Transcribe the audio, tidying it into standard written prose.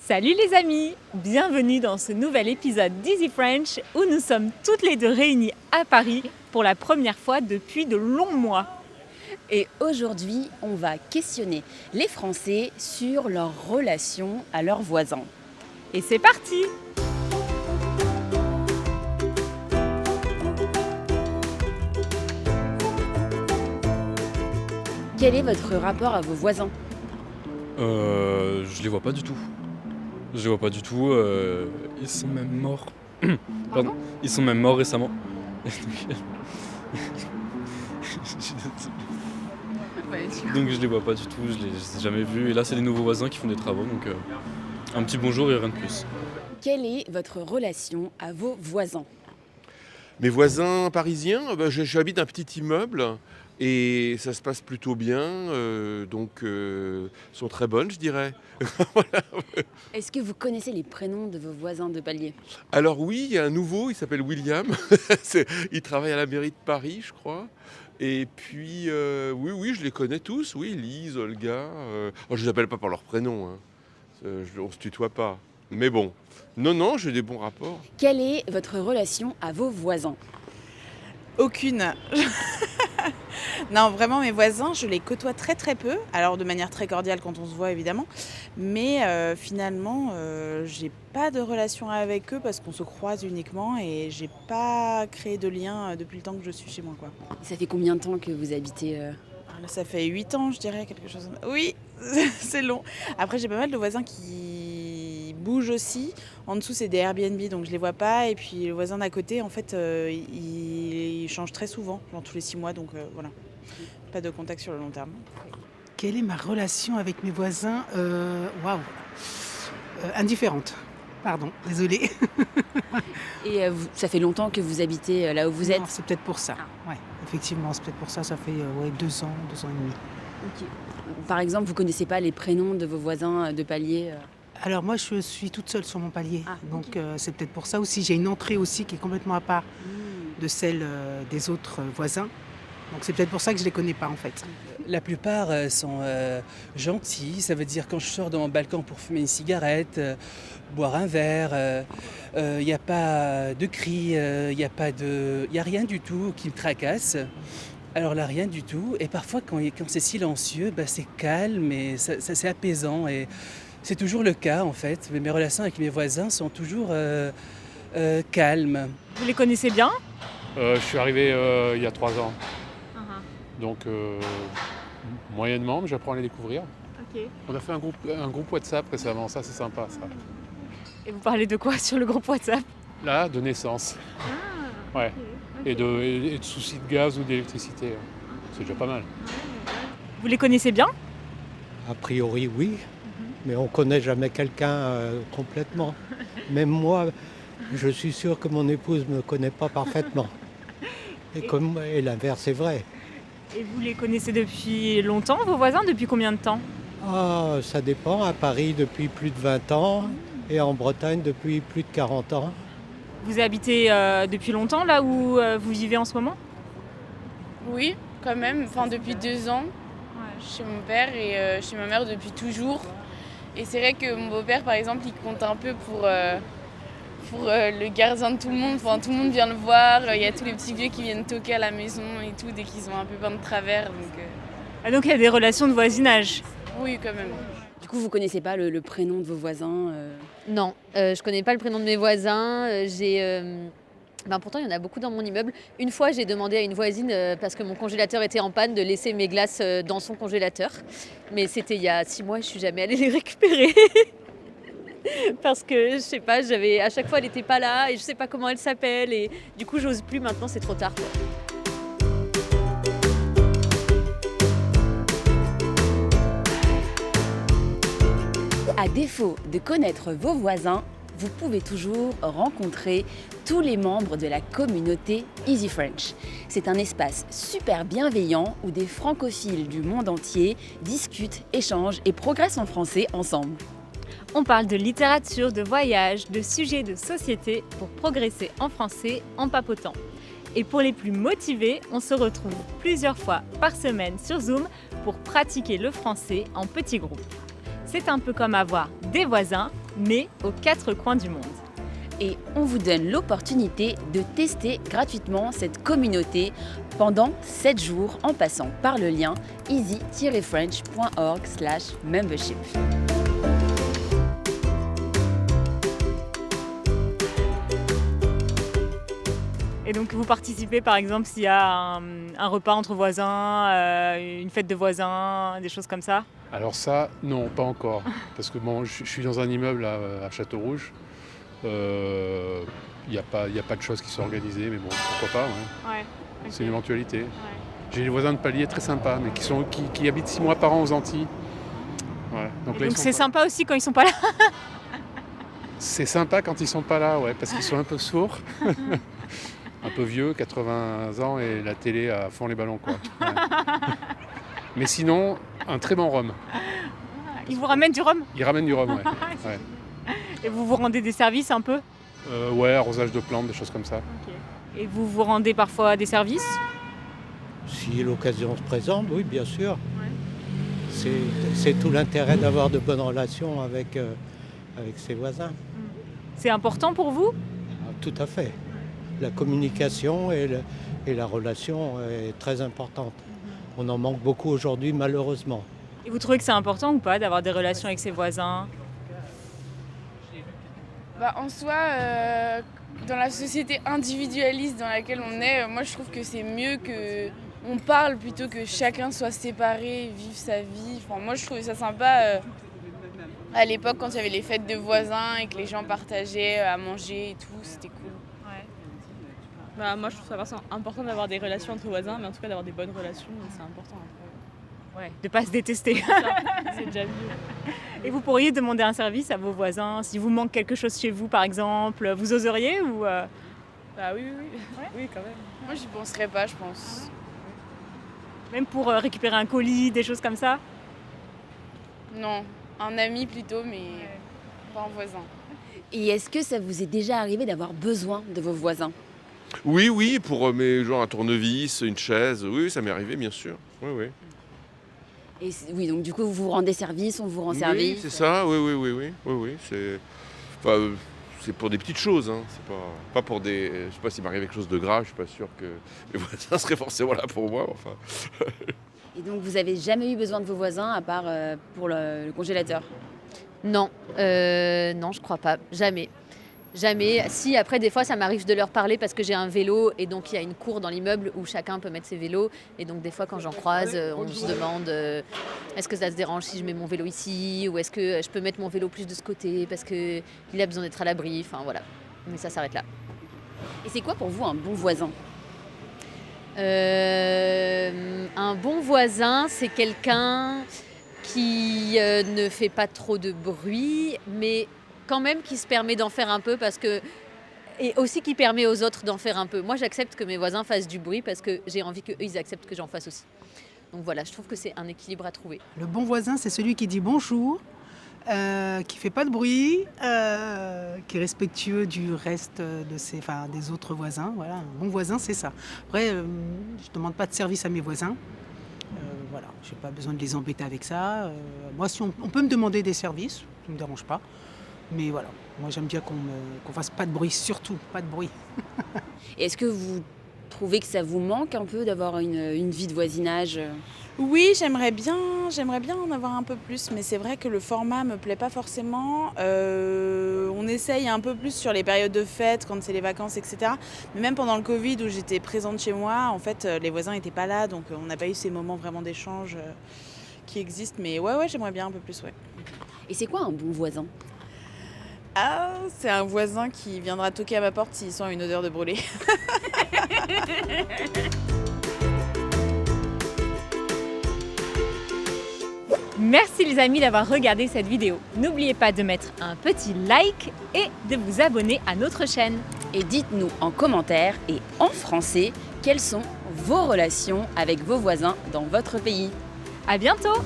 Salut les amis, bienvenue dans ce nouvel épisode d'Easy French où nous sommes toutes les deux réunies à Paris pour la première fois depuis de longs mois. Et aujourd'hui, on va questionner les Français sur leur relation à leurs voisins. Et c'est parti! Quel est votre rapport à vos voisins? Je les vois pas du tout. Je les vois pas du tout. Ils sont même morts. Pardon. Ils sont même morts récemment. Donc je les vois pas du tout, je les ai jamais vus. Et là, c'est les nouveaux voisins qui font des travaux, donc un petit bonjour et rien de plus. Quelle est votre relation à vos voisins? Mes voisins parisiens, j'habite un petit immeuble et ça se passe plutôt bien, donc sont très bonnes, je dirais. Voilà. Est-ce que vous connaissez les prénoms de vos voisins de palier? Alors oui, il y a un nouveau, il s'appelle William. Il travaille à la mairie de Paris, je crois. Et puis, oui, je les connais tous, oui, Lise, Olga. Je ne les appelle pas par leur prénom, hein. On ne se tutoie pas. Mais bon, non, j'ai des bons rapports. Quelle est votre relation à vos voisins? Aucune. Non, vraiment, mes voisins, je les côtoie très très peu. Alors de manière très cordiale quand on se voit évidemment. Mais finalement, j'ai pas de relation avec eux parce qu'on se croise uniquement et j'ai pas créé de lien depuis le temps que je suis chez moi, quoi. Ça fait combien de temps que vous habitez Alors là, ça fait 8 ans, je dirais, quelque chose. Oui, c'est long. Après, j'ai pas mal de voisins qui bougent aussi. En dessous, c'est des Airbnb, donc je les vois pas. Et puis, le voisin d'à côté, en fait, il change très souvent, genre tous les 6 mois. Donc voilà, pas de contact sur le long terme. Quelle est ma relation avec mes voisins? Waouh, indifférente. Pardon, désolée. Et ça fait longtemps que vous habitez là où vous êtes? Non, c'est peut-être pour ça. Ouais, effectivement, c'est peut-être pour ça. Ça fait 2 ans et demi. Ok. Par exemple, vous connaissez pas les prénoms de vos voisins de palier? Alors moi, je suis toute seule sur mon palier. Ah, Donc ok. c'est peut-être pour ça aussi. J'ai une entrée aussi qui est complètement à part de celle des autres voisins. Donc c'est peut-être pour ça que je les connais pas en fait. La plupart sont gentils, ça veut dire quand je sors de mon balcon pour fumer une cigarette, boire un verre, il n'y a pas de cris, il n'y a rien du tout qui me tracasse. Alors là, rien du tout. Et parfois, quand c'est silencieux, c'est calme et ça, c'est apaisant. Et c'est toujours le cas en fait. Mais mes relations avec mes voisins sont toujours calmes. Vous les connaissez bien? Je suis arrivé il y a 3 ans, donc moyennement, mais j'apprends à les découvrir. Ok. On a fait un groupe WhatsApp récemment, ça c'est sympa ça. Et vous parlez de quoi sur le groupe WhatsApp? Là, de naissance. Ouais. Et de soucis de gaz ou d'électricité. C'est déjà pas mal. Vous les connaissez bien? A priori, oui, mais on ne connaît jamais quelqu'un complètement. Même moi, je suis sûr que mon épouse ne me connaît pas parfaitement. Et l'inverse est vrai. Et vous les connaissez depuis longtemps, vos voisins? Depuis combien de temps? Ah, ça dépend. À Paris depuis plus de 20 ans et en Bretagne depuis plus de 40 ans. Vous habitez depuis longtemps là où vous vivez en ce moment? Oui, quand même, depuis 2 ans, chez mon père et chez ma mère depuis toujours. Et c'est vrai que mon beau-père, par exemple, il compte un peu pour le gardien de tout le monde. Enfin, tout le monde vient le voir, il y a tous les petits vieux qui viennent toquer à la maison et tout, dès qu'ils ont un peu peint de travers. Donc il y a des relations de voisinage? Oui, quand même. Du coup, vous connaissez pas le prénom de vos voisins Non, je connais pas le prénom de mes voisins. Pourtant, il y en a beaucoup dans mon immeuble. Une fois, j'ai demandé à une voisine, parce que mon congélateur était en panne, de laisser mes glaces dans son congélateur. Mais c'était il y a 6 mois, je suis jamais allée les récupérer. Parce que, je sais pas, à chaque fois, elle n'était pas là et je sais pas comment elle s'appelle. Et du coup, j'ose plus maintenant, c'est trop tard, quoi. À défaut de connaître vos voisins, vous pouvez toujours rencontrer tous les membres de la communauté Easy French. C'est un espace super bienveillant où des francophiles du monde entier discutent, échangent et progressent en français ensemble. On parle de littérature, de voyage, de sujets de société pour progresser en français en papotant. Et pour les plus motivés, on se retrouve plusieurs fois par semaine sur Zoom pour pratiquer le français en petits groupes. C'est un peu comme avoir des voisins mais aux 4 coins du monde. Et on vous donne l'opportunité de tester gratuitement cette communauté pendant 7 jours en passant par le lien easy-french.org/membership. Et donc vous participez par exemple s'il y a un repas entre voisins, une fête de voisins, des choses comme ça? Alors ça, non, pas encore. Parce que bon, je suis dans un immeuble à Château-Rouge. Il n'y a pas de choses qui sont organisées, mais bon, pourquoi pas, ouais. Okay. C'est une éventualité. Ouais. J'ai des voisins de palier très sympas, mais qui habitent 6 mois par an aux Antilles. Ouais. Donc c'est sympa aussi quand ils sont pas là. C'est sympa quand ils sont pas là, ouais, parce qu'ils sont un peu sourds. Un peu vieux, 80 ans, et la télé à fond les ballons, quoi. Ouais. Mais sinon, un très bon rhum. Ils vous ramènent du rhum? Ils ramènent du rhum, ouais. Ouais. Et vous vous rendez des services un peu? Ouais, arrosage de plantes, des choses comme ça. Okay. Et vous vous rendez parfois des services? Si l'occasion se présente, oui, bien sûr. Ouais. C'est tout l'intérêt d'avoir de bonnes relations avec ses voisins. C'est important pour vous? Tout à fait. La communication et la relation est très importante. On en manque beaucoup aujourd'hui, malheureusement. Et vous trouvez que c'est important ou pas d'avoir des relations avec ses voisins? En soi, dans la société individualiste dans laquelle on est, moi je trouve que c'est mieux qu'on parle plutôt que chacun soit séparé, vive sa vie. Enfin, moi je trouvais ça sympa à l'époque quand il y avait les fêtes de voisins et que les gens partageaient à manger et tout, c'était cool. Moi je trouve ça important d'avoir des relations entre voisins, mais en tout cas d'avoir des bonnes relations, c'est important. Ouais, de pas se détester. C'est déjà mieux. Et vous pourriez demander un service à vos voisins, si vous manque quelque chose chez vous par exemple, vous oseriez ou oui. Ouais. Oui, quand même. Moi j'y penserais pas, je pense. Même pour récupérer un colis, des choses comme ça? Non, un ami plutôt, mais pas un voisin. Et est-ce que ça vous est déjà arrivé d'avoir besoin de vos voisins? Oui, pour genre un tournevis, une chaise, oui, ça m'est arrivé, bien sûr. Oui. Et oui, donc du coup, vous vous rendez service, on vous rend service? Oui, c'est ça, oui. C'est pour des petites choses, hein. C'est pas pour des... Je sais pas s'il m'arrive quelque chose de grave, je suis pas sûr que mes voisins seraient forcément là pour moi, enfin. Et donc, vous avez jamais eu besoin de vos voisins, à part pour le congélateur? Non, je crois pas, jamais. Jamais. Si, après, des fois, ça m'arrive de leur parler parce que j'ai un vélo et donc il y a une cour dans l'immeuble où chacun peut mettre ses vélos. Et donc, des fois, quand j'en croise, on se demande est-ce que ça se dérange si je mets mon vélo ici ou est-ce que je peux mettre mon vélo plus de ce côté parce qu'il a besoin d'être à l'abri. Enfin, voilà. Mais ça s'arrête là. Et c'est quoi pour vous un bon voisin? Un bon voisin, c'est quelqu'un qui ne fait pas trop de bruit, mais quand même qui se permet d'en faire un peu et aussi qui permet aux autres d'en faire un peu. Moi, j'accepte que mes voisins fassent du bruit parce que j'ai envie qu'eux, ils acceptent que j'en fasse aussi. Donc voilà, je trouve que c'est un équilibre à trouver. Le bon voisin, c'est celui qui dit bonjour, qui fait pas de bruit, qui est respectueux du reste des autres voisins. Voilà, un bon voisin, c'est ça. Après, je demande pas de service à mes voisins. Voilà, j'ai pas besoin de les embêter avec ça. Moi, si on peut me demander des services, ça me dérange pas. Mais voilà, moi j'aime bien qu'on fasse pas de bruit, surtout pas de bruit. Et est-ce que vous trouvez que ça vous manque un peu d'avoir une vie de voisinage? Oui, j'aimerais bien en avoir un peu plus, mais c'est vrai que le format me plaît pas forcément. On essaye un peu plus sur les périodes de fête, quand c'est les vacances, etc. Mais même pendant le Covid où j'étais présente chez moi, en fait, les voisins n'étaient pas là, donc on n'a pas eu ces moments vraiment d'échange qui existent. Mais ouais, j'aimerais bien un peu plus, ouais. Et c'est quoi un bon voisin? Ah, c'est un voisin qui viendra toquer à ma porte s'il sent une odeur de brûlé. Merci les amis d'avoir regardé cette vidéo. N'oubliez pas de mettre un petit like et de vous abonner à notre chaîne. Et dites-nous en commentaire et en français quelles sont vos relations avec vos voisins dans votre pays. À bientôt!